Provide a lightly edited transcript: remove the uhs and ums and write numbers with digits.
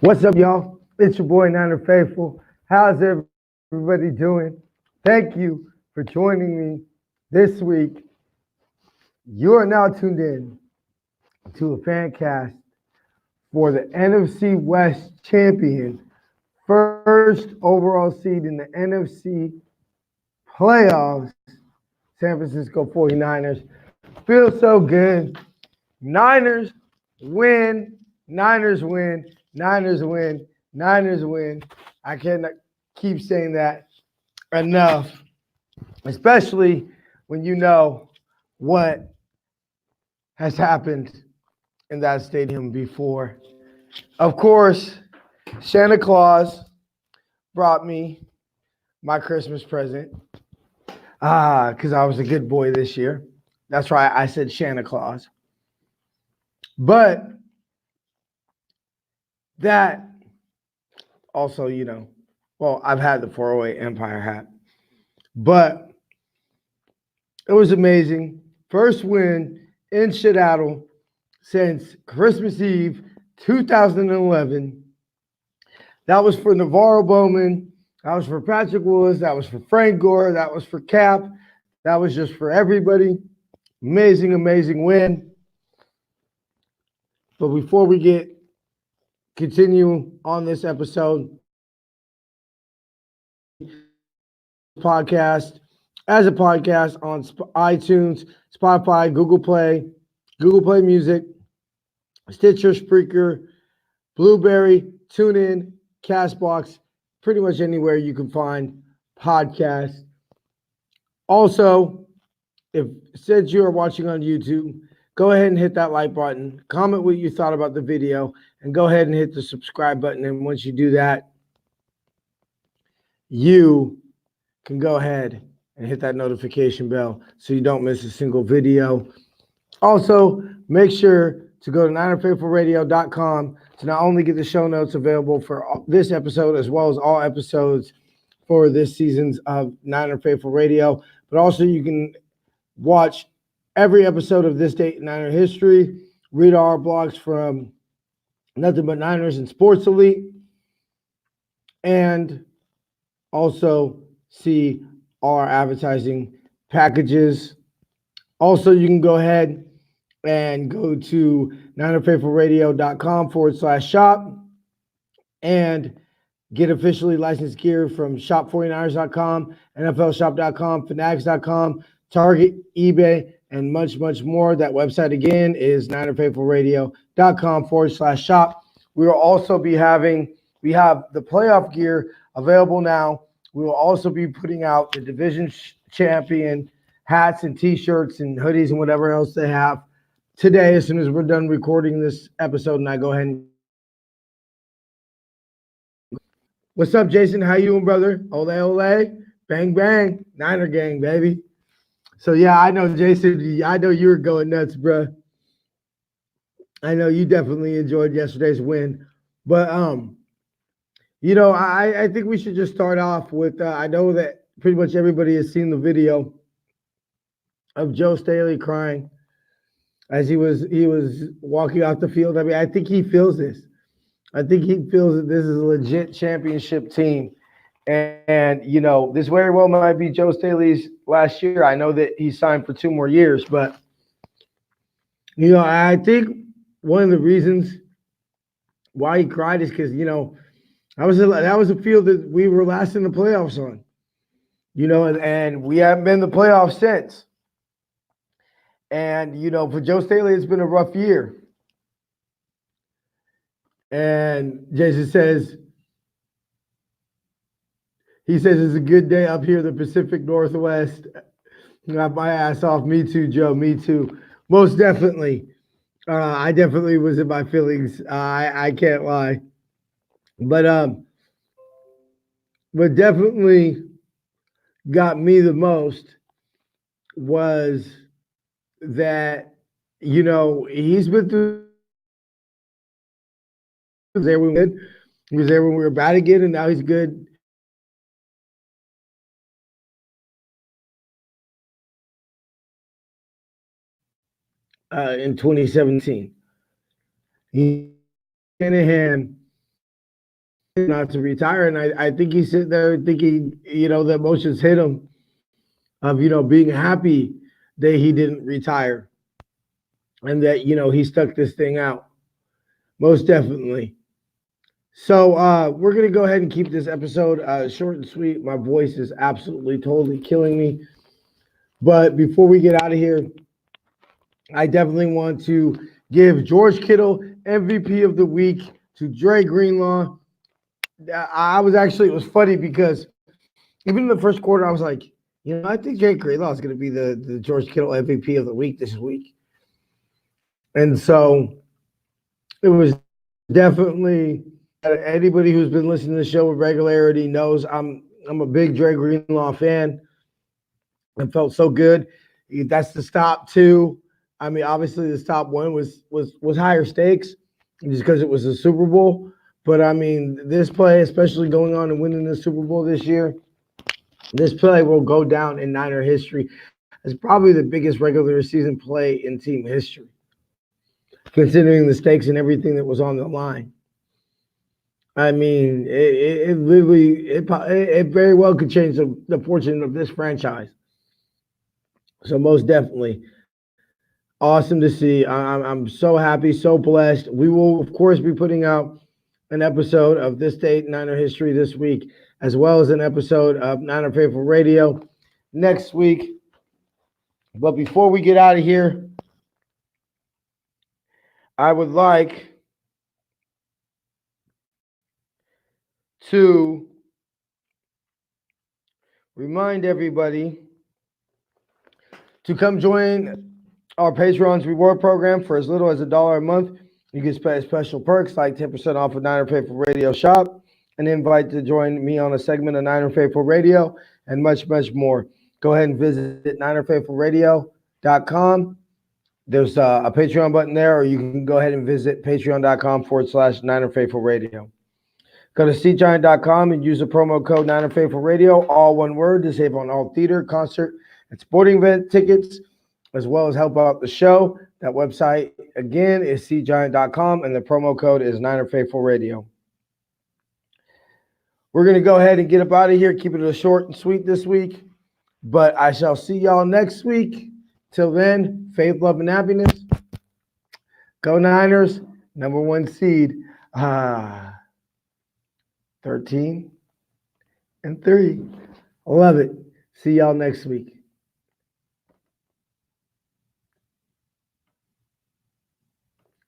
What's up, y'all? It's your boy Niner Faithful. How's everybody doing? Thank you for joining me this week. You are now tuned in to a fan cast for the NFC West champion, first overall seed in the NFC playoffs, San Francisco 49ers. Feels so good. Niners win, Niners win, Niners win, Niners win. I cannot keep saying that enough, especially when you know what has happened in that stadium before. Of course, Santa Claus brought me my Christmas present because I was a good boy this year. That's right, I said Santa Claus. But that also, well, I've had the 408 Empire hat, but it was amazing. First win in shitattle since Christmas Eve 2011. That was for Navarro Bowman. That was for Patrick Willis. That was for Frank Gore. That was for Cap. That was just for everybody. Amazing, amazing win. But before we continue on this episode, podcast as a podcast on iTunes, Spotify, Google Play Music, Stitcher, Spreaker, Blueberry, TuneIn, Castbox, pretty much anywhere you can find podcasts. Also, since you are watching on YouTube, go ahead and hit that like button, comment what you thought about the video, and go ahead and hit the subscribe button. And once you do that, you can go ahead and hit that notification bell so you don't miss a single video. Also, make sure to go to NinerFaithfulRadio.com to not only get the show notes available for this episode as well as all episodes for this season's of Niner Faithful Radio, but also you can watch every episode of This Date in Niner History, read our blogs from Nothing But Niners and Sports Elite, and also see our advertising packages. Also, you can go ahead and go to NinerFaithfulRadio.com/shop and get officially licensed gear from shop49ers.com, NFLshop.com, Fanatics.com, Target, eBay, and much, much more. That website again is NinerFaithfulRadio.com/shop. We will also we have the playoff gear available now. We will also be putting out the division champion hats and t-shirts and hoodies and whatever else they have today as soon as we're done recording this episode, and I go ahead and what's up, Jason? How you doing, brother? Ole, ole, bang, bang, Niner gang, baby. So yeah, I know, Jason. I know you were going nuts, bro. I know you definitely enjoyed yesterday's win, but I think we should just start off with. I know that pretty much everybody has seen the video of Joe Staley crying as he was walking off the field. I mean, I think he feels this. I think he feels that this is a legit championship team. And this very well might be Joe Staley's last year. I know that he signed for 2 more years, but, I think one of the reasons why he cried is because, that was a field that we were last in the playoffs on, and we haven't been in the playoffs since. And, for Joe Staley, it's been a rough year. And Jason says, it's a good day up here in the Pacific Northwest. Got my ass off. Me too, Joe. Me too. Most definitely. I definitely was in my feelings. I can't lie. But definitely got me the most was that, he's been through there when we good. He was there when we were bad again, and now he's good. In 2017. Shanahan not to retire. And I think he's sitting there thinking, the emotions hit him of, being happy that he didn't retire and that, he stuck this thing out. Most definitely. So we're going to go ahead and keep this episode short and sweet. My voice is absolutely, totally killing me. But before we get out of here, I definitely want to give George Kittle MVP of the week to Dre Greenlaw. It was funny because even in the first quarter, I was like, I think Dre Greenlaw is going to be the George Kittle MVP of the week this week. And so it was definitely, anybody who's been listening to the show with regularity knows I'm a big Dre Greenlaw fan. It felt so good. That's the stop two. I mean, obviously the stop one was higher stakes just because it was a Super Bowl. But I mean, this play, especially going on and winning the Super Bowl this year, this play will go down in Niner history as probably the biggest regular season play in team history, considering the stakes and everything that was on the line. I mean, it literally, it very well could change the fortune of this franchise. So most definitely, awesome to see. I'm so happy, so blessed. We will, of course, be putting out an episode of This Date Niner History this week, as well as an episode of Niner Faithful Radio next week. But before we get out of here, I would like to remind everybody to come join our Patreon's reward program for as little as $1 a month. You can get special perks like 10% off of Niner Faithful Radio shop, and invite to join me on a segment of Niner Faithful Radio, and much, much more. Go ahead and visit NinerFaithfulRadio.com. There's a Patreon button there, or you can go ahead and visit patreon.com/Niner Faithful Radio. Go to SeatGiant.com and use the promo code Niner Faithful Radio, all one word, to save on all theater, concert, and sporting event tickets, as well as help out the show. That website, again, is SeatGiant.com, and the promo code is Niner Faithful Radio. We're going to go ahead and get up out of here, keep it a short and sweet this week, but I shall see y'all next week. Till then, faith, love, and happiness. Go Niners, number 1 seed. 13-3. Love it. See y'all next week.